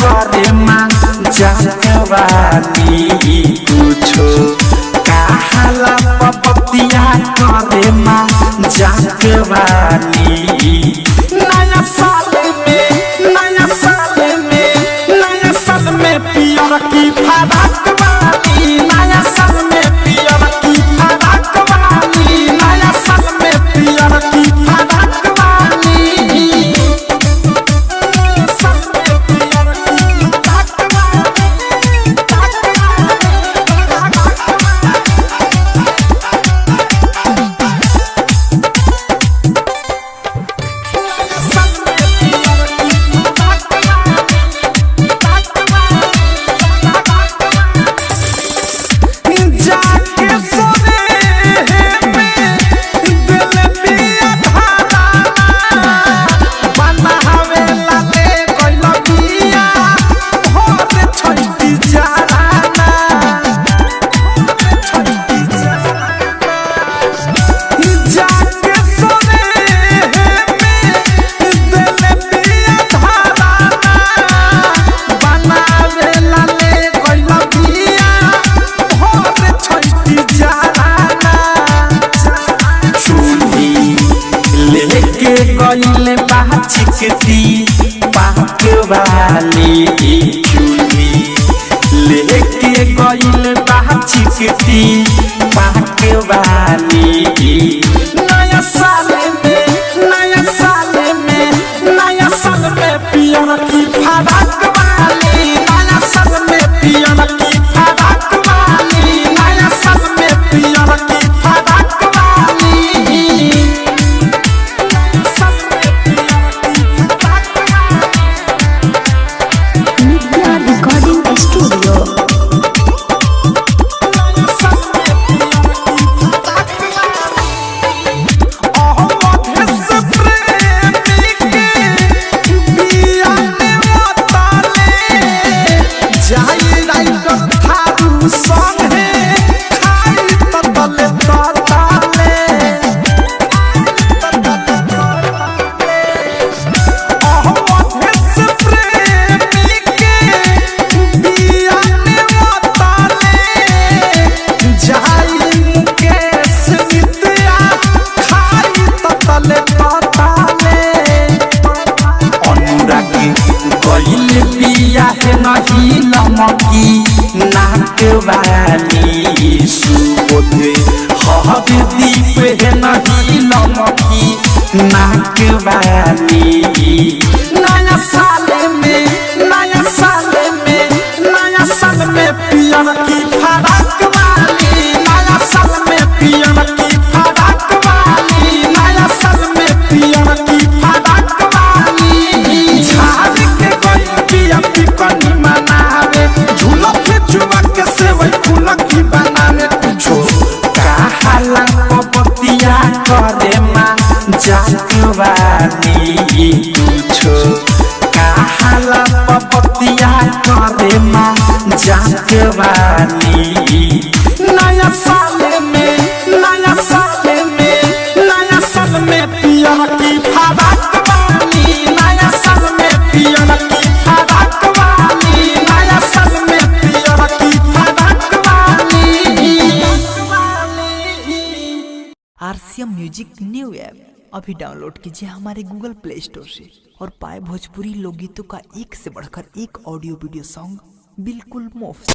करे माँ जागवानी पूछो कहाला पपतिया करे माँ जागवानी नया साल में पियर की फराक वाली नया साल में पियर की फराक वाली नया साल में पियर की फराक वाली साल में पियर की फराक गईले बाचिकती पाकवाली चूड़ी लेके गईले बाचिकती पाकवाली नया साल में पियर की फराक वाली नया साल में पियर की फराक वाली नया साल में पियर की फराक वाली नहीं लमकी नाक वाली सुबोध हर दीप है नहीं लमकी नाक वाली नया साल में पियर की फराक वाली नया साल में पियर की फराक वाली नया साल में पियर की फराक वाली झाड़ के गई पिया पिपनी मनावे झूला के जुआ के सेवई फूल की बनावे पूछो कहाला पपतिया करे माँ जागवानी पूछो कहाला पपतिया करे माँ जागवानी नया साल में पियर की फराक वाली नया साल में पियर की फराक वाली नया साल में पियर की फराक वाली RCM म्यूजिक न्यू ऐप अभी डाउनलोड कीजिए हमारे गूगल प्ले स्टोर से और पाए भोजपुरी लोकगीतों का एक से बढ़कर एक ऑडियो वीडियो सॉन्ग बिल्कुल मुफ्त।